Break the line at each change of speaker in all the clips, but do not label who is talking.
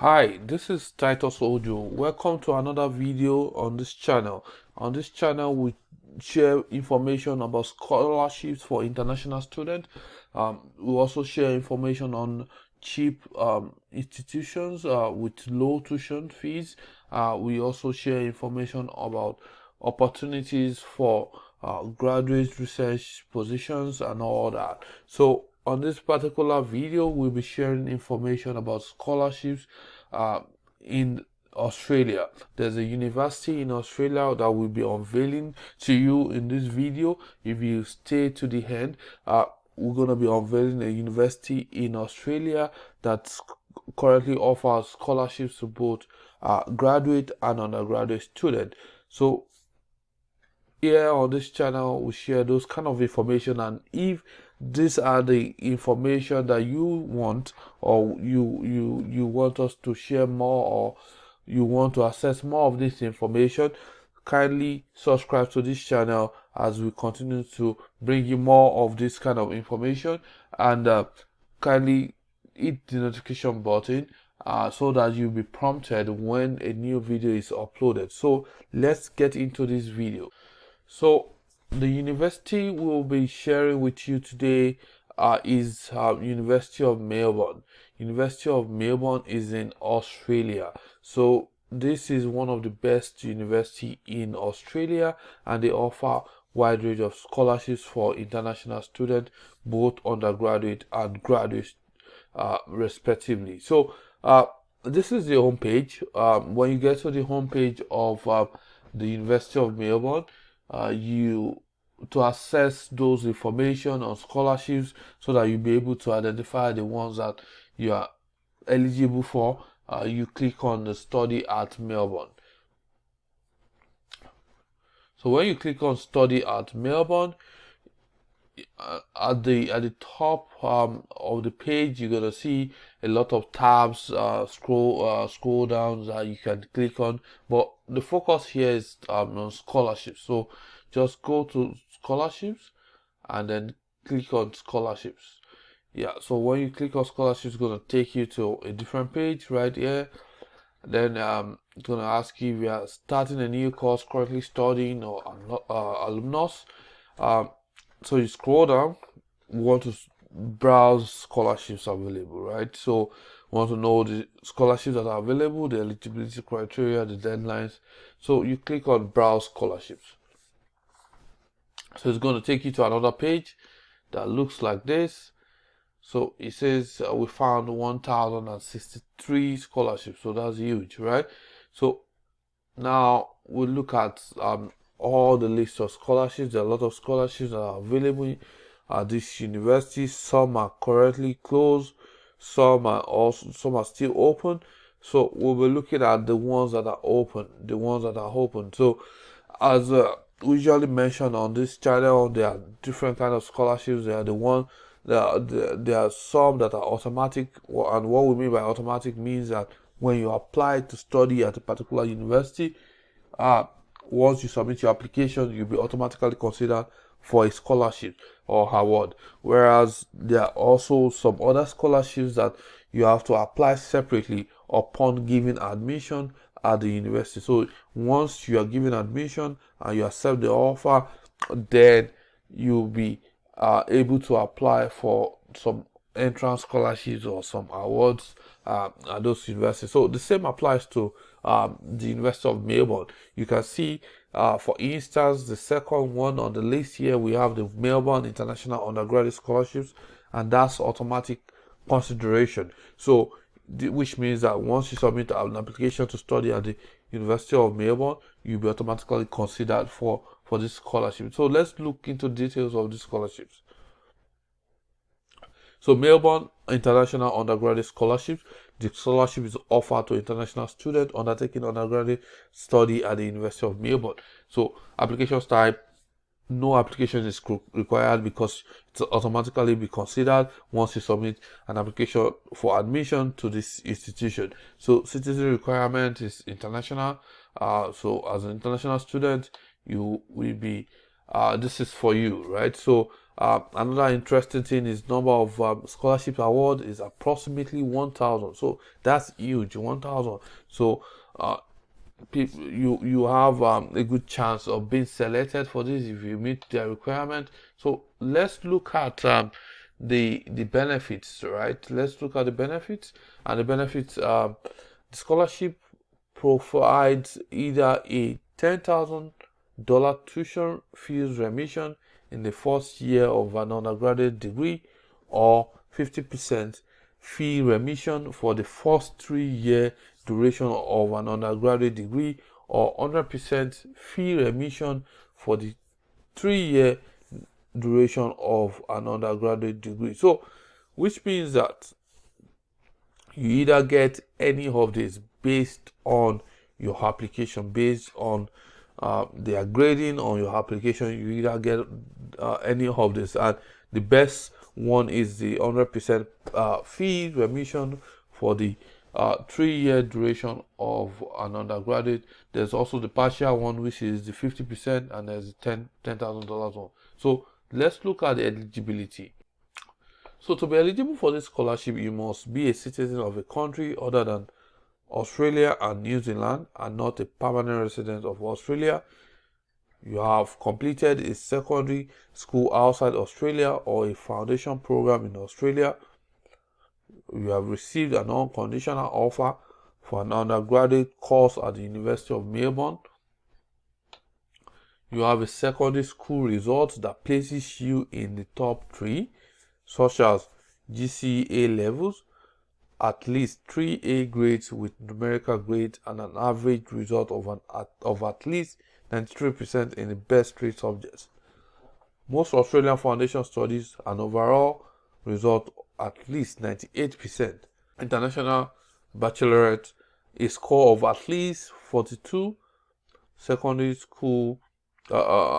Hi, this is Titus Ojo. Welcome to another video on this channel. On this channel, we share information about scholarships for international students. We also share information on cheap institutions with low tuition fees. We also share information about opportunities for graduate research positions and all that. So on this particular video, we'll be sharing information about scholarships uh, in Australia. There's a university in Australia that will be unveiling to you in this video. If you stay to the end, we're going to be unveiling a university in Australia that currently offers scholarships to both graduate and undergraduate students. So here on this channel we share those kind of information, and if these are the information that you want, or you want us to share more, or you want to access more of this information, kindly subscribe to this channel as we continue to bring you more of this kind of information. And kindly hit the notification button so that you'll be prompted when a new video is uploaded. So let's get into this video. So the university we'll be sharing with you today is University of Melbourne. University of Melbourne is in Australia. So this is one of the best university in Australia, and they offer wide range of scholarships for international students, both undergraduate and graduate respectively. So this is the homepage. When you get to the homepage of the University of Melbourne, you to access those information on scholarships so that you'll be able to identify the ones that you are eligible for. You click on the study at Melbourne. So when you click on study at Melbourne, at the top of the page, you're gonna see a lot of tabs, scroll downs that you can click on, but the focus here is on scholarships. So just go to scholarships and then click on scholarships. Yeah, so when you click on scholarships, it's gonna take you to a different page right here. Then it's gonna ask you if you are starting a new course, currently studying, or alumnus. So you scroll down, we want to browse scholarships available, right? So we want to know the scholarships that are available, the eligibility criteria, the deadlines. So you click on browse scholarships. So it's going to take you to another page that looks like this. So it says we found 1,063 scholarships. So that's huge, right? So now we'll look at all the list of scholarships. There are a lot of scholarships that are available at this university. Some are currently closed, some are still open. So we'll be looking at the ones that are open. So as we usually mention on this channel, there are different kind of scholarships. There are some that are automatic, and what we mean by automatic means that when you apply to study at a particular university, once you submit your application, you'll be automatically considered for a scholarship or award. Whereas there are also some other scholarships that you have to apply separately upon giving admission at the university. So once you are given admission and you accept the offer, then you'll be able to apply for some entrance scholarships or some awards at those universities. So the same applies to the University of Melbourne. You can see, for instance, the second one on the list here, we have the Melbourne International Undergraduate Scholarships, and that's automatic consideration. So which means that once you submit an application to study at the University of Melbourne, you'll be automatically considered for this scholarship. So let's look into details of these scholarships. So Melbourne International Undergraduate Scholarships. The scholarship is offered to international students undertaking undergraduate study at the University of Melbourne. So application type, no application is required because it's automatically be considered once you submit an application for admission to this institution. So citizen requirement is international. So as an international student, you will be this is for you, right? So Another interesting thing is number of scholarship award is approximately 1,000. So that's huge, 1,000. So uh, people, you have a good chance of being selected for this if you meet their requirement. So let's look at the benefits, right? Let's look at the benefits. And the benefits, the scholarship provides either a $10,000 tuition fees remission in the first year of an undergraduate degree, or 50% fee remission for the first 3-year duration of an undergraduate degree, or 100% fee remission for the 3-year duration of an undergraduate degree. So, which means that you either get any of these based on your application, based on their grading on your application. You either get any of this, and the best one is the 100% fee remission for the 3-year duration of an undergraduate. There's also the partial one, which is the 50%, and there's the $10,000 one. So let's look at the eligibility. So to be eligible for this scholarship, you must be a citizen of a country other than Australia and New Zealand, and not a permanent resident of Australia. You have completed a secondary school outside Australia or a foundation program in Australia. You have received an unconditional offer for an undergraduate course at the University of Melbourne. You have a secondary school result that places you in the top 3, such as GCA levels, at least 3 A grades with numerical grades, and an average result of at least 93% in the best 3 subjects. Most Australian foundation studies an overall result at least 98%. International baccalaureate, a score of at least 42. Secondary school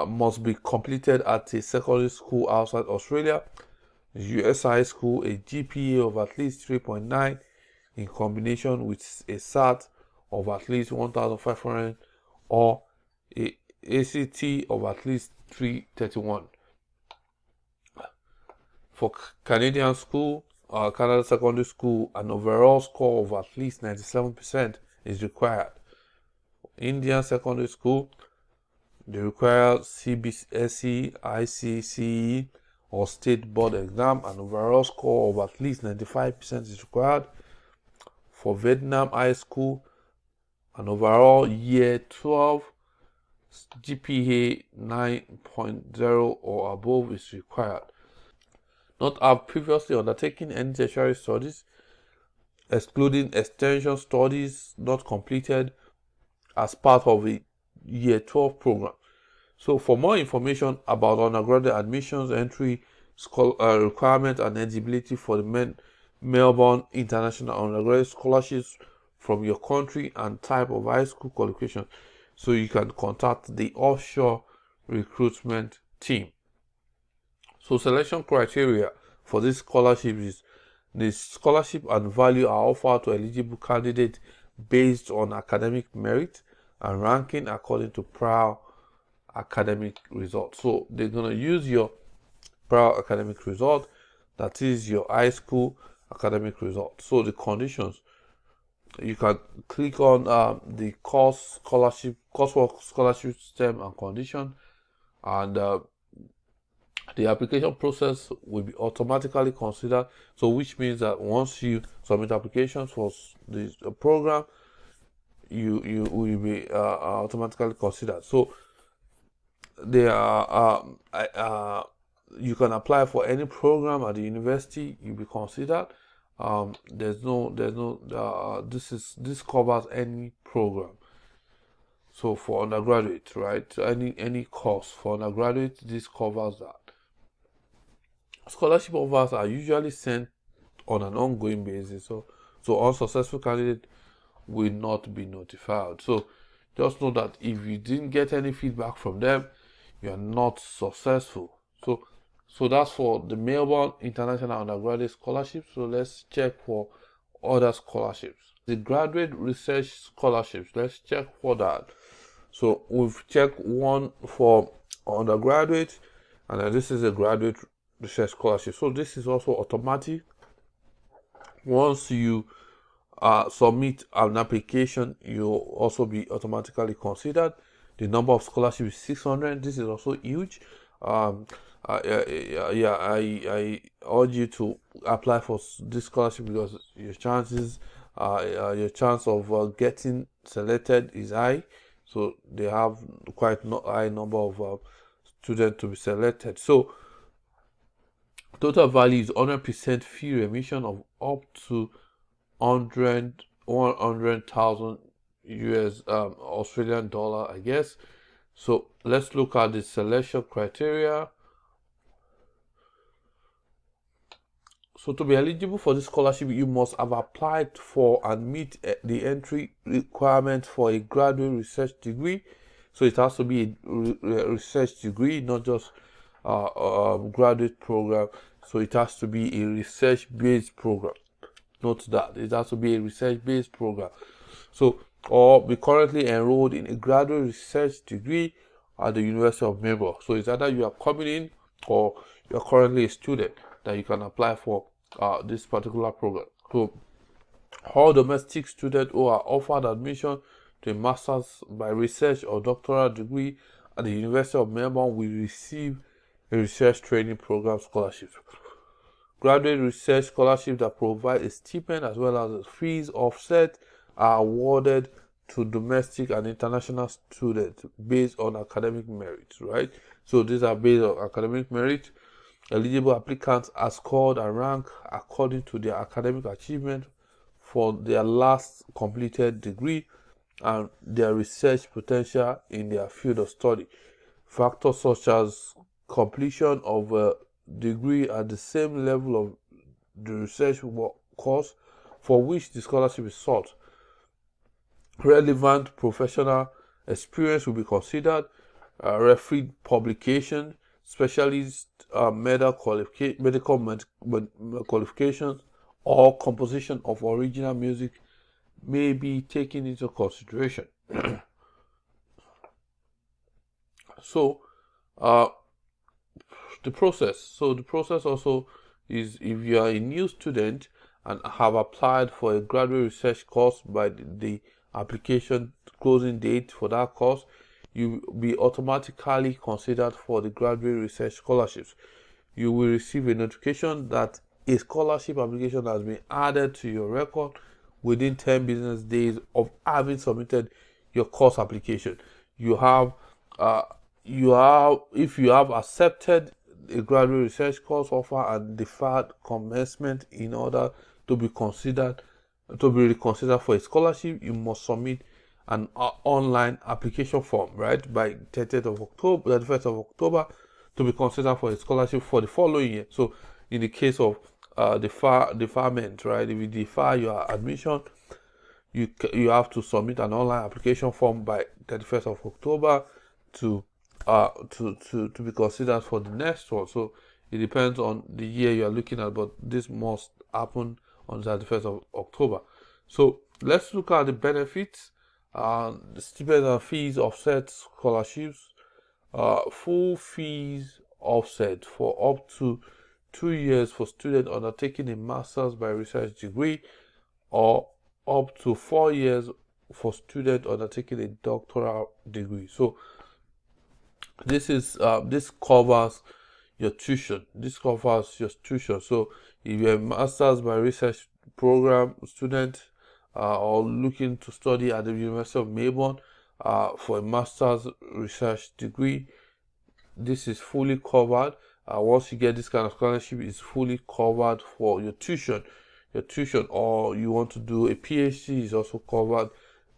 must be completed at a secondary school outside Australia. US high school, a GPA of at least 3.9 in combination with a SAT of at least 1,500, or a ACT of at least 331. For Canadian school, Canada secondary school, an overall score of at least 97% is required. Indian secondary school, they require CBSE, ICCE, or state board exam. An overall score of at least 95% is required. For Vietnam high school, an overall year 12 GPA 9.0 or above is required. Not have previously undertaken any tertiary studies, excluding extension studies not completed as part of a year 12 program. So for more information about undergraduate admissions, entry, requirement, and eligibility for the Melbourne International Undergraduate Scholarships from your country and type of high school qualification, so you can contact the offshore recruitment team. So selection criteria for this scholarship is the scholarship and value are offered to eligible candidates based on academic merit and ranking according to prior academic results. So they're going to use your prior academic result, that is your high school academic result. So the conditions, you can click on the coursework scholarship system and condition, and the application process will be automatically considered. So which means that once you submit applications for this program, you will be automatically considered. So they are you can apply for any program at the university, you'll be considered. This covers any program. So for undergraduate, right, any course for undergraduate, this covers that. Scholarship offers are usually sent on an ongoing basis, so unsuccessful candidate will not be notified. So just know that if you didn't get any feedback from them, you are not successful. So that's for the Melbourne International Undergraduate Scholarship. So let's check for other scholarships. The Graduate Research Scholarships, let's check for that. So we've checked one for undergraduate, and then this is a graduate research scholarship. So this is also automatic. Once you submit an application, you'll also be automatically considered. The number of scholarships is 600. This is also huge. um I urge you to apply for this scholarship because your chance of getting selected is high. So they have quite high number of students to be selected. So total value is 100% fee remission of up to 100,000 US Australian dollar, I guess. So let's look at the selection criteria. So to be eligible for this scholarship, you must have applied for and meet the entry requirement for a graduate research degree. So it has to be a research degree, not just graduate program. So it has to be a research-based program. Note that it has to be a research-based program. So, or be currently enrolled in a graduate research degree at the University of Melbourne. So it's either you are coming in or you are currently a student that you can apply for this particular program. So all domestic students who are offered admission to a master's by research or doctoral degree at the University of Melbourne will receive a research training program scholarship. Graduate research scholarships that provide a stipend as well as fees offset are awarded to domestic and international students based on academic merit, right? So these are based on academic merit. Eligible applicants are scored and ranked according to their academic achievement for their last completed degree and their research potential in their field of study. Factors such as completion of a degree at the same level of the research course for which the scholarship is sought. Relevant professional experience will be considered. Refereed publication, specialist medical qualifications, or composition of original music may be taken into consideration. So, the process. So the process also is if you are a new student and have applied for a graduate research course by the application closing date for that course, you will be automatically considered for the graduate research scholarships. You will receive a notification that a scholarship application has been added to your record within 10 business days of having submitted your course application. If you have accepted a graduate research course offer and deferred commencement in order to be reconsidered for a scholarship, you must submit an online application form, right, by 31st of October to be considered for a scholarship for the following year. So in the case of deferment, right, if you defer your admission, you have to submit an online application form by 31st of October to be considered for the next one. So it depends on the year you are looking at, but this must happen on the 31st of October. So let's look at the benefits. The stipends and fees offset scholarships. Full fees offset for up to 2 years for students undertaking a master's by research degree, or up to 4 years for students undertaking a doctoral degree. So this covers your tuition. So if you're a master's by research program student or looking to study at the University of Melbourne for a master's research degree, this is fully covered. Once you get this kind of scholarship, it's fully covered for your tuition. Or you want to do a PhD, is also covered.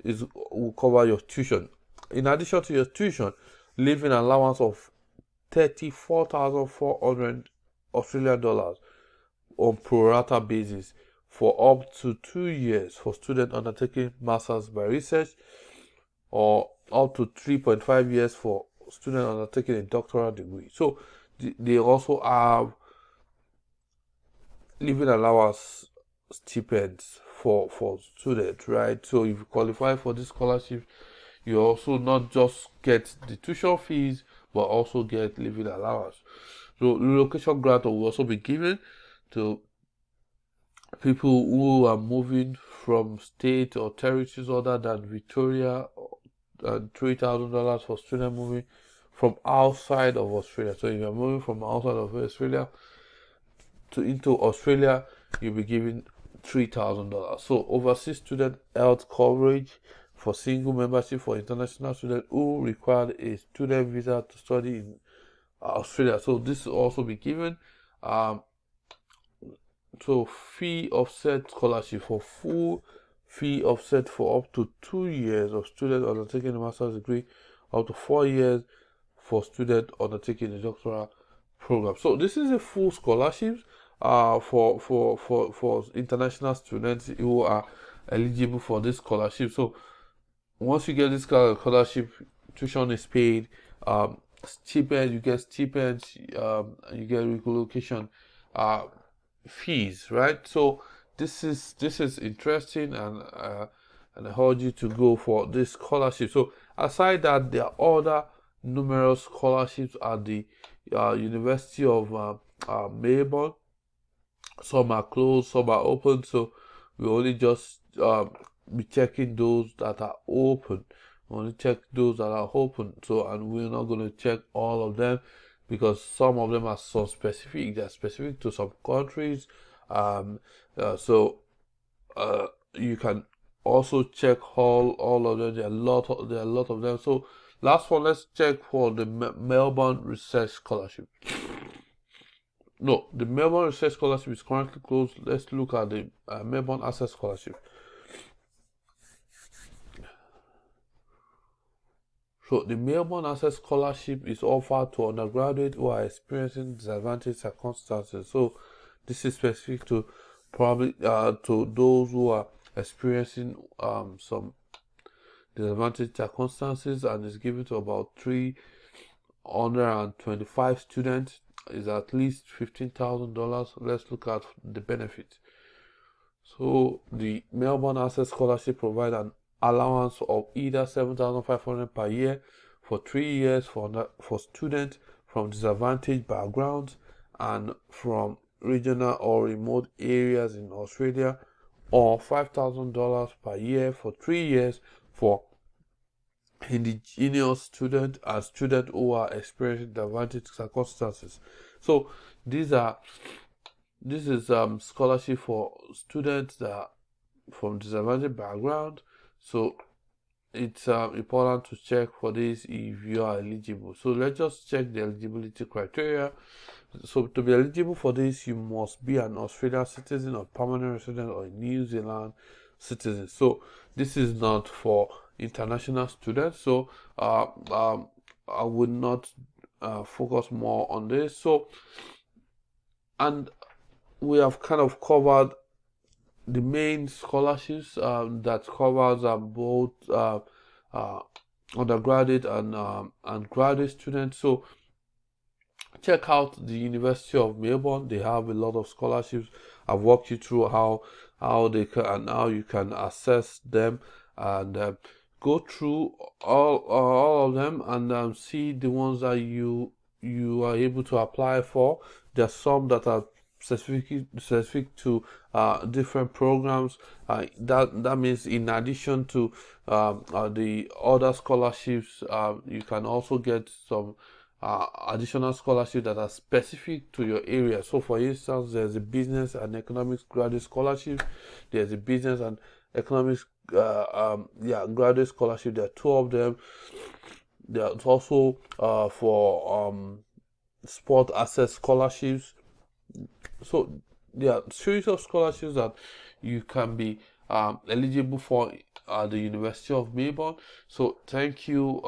Will cover your tuition. In addition to your tuition, living allowance of 34,400 Australian dollars on pro rata basis for up to 2 years for students undertaking masters by research, or up to 3.5 years for students undertaking a doctoral degree. So they also have living allowance stipends for students, right? So if you qualify for this scholarship, you also not just get the tuition fees, but also get living allowance. So relocation grant will also be given to people who are moving from state or territories other than Victoria, and $3,000 for students moving from outside of Australia. So if you're moving from outside of Australia into Australia, you'll be given $3,000. So overseas student health coverage for single membership for international students who require a student visa to study in Australia. So this will also be given. So fee offset scholarship for full fee offset for up to 2 years of student undertaking a master's degree, up to 4 years for student undertaking a doctoral program. So this is a full scholarship for international students who are eligible for this scholarship. So once you get this kind of scholarship, tuition is paid, stipend, you get stipends, you get relocation fees, right? So this is interesting, and I urge you to go for this scholarship. So aside that, there are other numerous scholarships at the University of Melbourne. Some are closed, some are open. So we only just be checking those that are open. We only check those that are open. So, and we're not going to check all of them, because some of them are so specific. They're specific to some countries. So you can also check all of them. There are a lot of them. So last one, let's check for the Melbourne Research Scholarship. No, the Melbourne Research Scholarship is currently closed. Let's look at the Melbourne Access Scholarship. So the Melbourne Access Scholarship is offered to undergraduates who are experiencing disadvantaged circumstances. So this is specific to probably to those who are experiencing some disadvantaged circumstances, and is given to about 325 students. Is at least $15,000. Let's look at the benefits. So the Melbourne Access Scholarship provides an allowance of either $7,500 per year for 3 years for students from disadvantaged backgrounds and from regional or remote areas in Australia, or $5,000 per year for 3 years for indigenous students and students who are experiencing disadvantaged circumstances. So this is scholarship for students that are from disadvantaged background. So it's important to check for this if you are eligible. So let's just check the eligibility criteria. So to be eligible for this, you must be an Australian citizen or permanent resident or a New Zealand citizen. So this is not for international students. So I would not focus more on this. So, and we have kind of covered the main scholarships that covers both undergraduate and graduate students. So check out the University of Melbourne. They have a lot of scholarships. I've walked you through how they can, and how you can access them, and go through all of them, and see the ones that you are able to apply for. There are some that are specific to different programs. That means in addition to the other scholarships, you can also get some additional scholarships that are specific to your area. So for instance, there's a business and economics graduate scholarship. There's a business and economics graduate scholarship. There are two of them. There's also for sport access scholarships. So there are series of scholarships that you can be eligible for at the University of Melbourne. So thank you.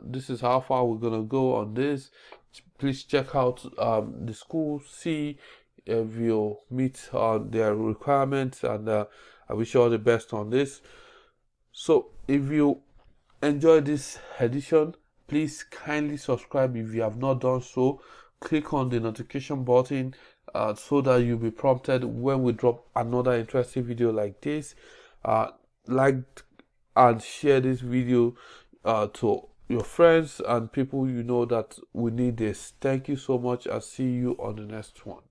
This is how far we're gonna go on this. Please check out the school, see if you meet their requirements, and I wish you all the best on this. So if you enjoy this edition, please kindly subscribe if you have not done so. Click on the notification button so that you'll be prompted when we drop another interesting video like this. Like and share this video to your friends and people you know that will need this. Thank you so much. I'll see you on the next one.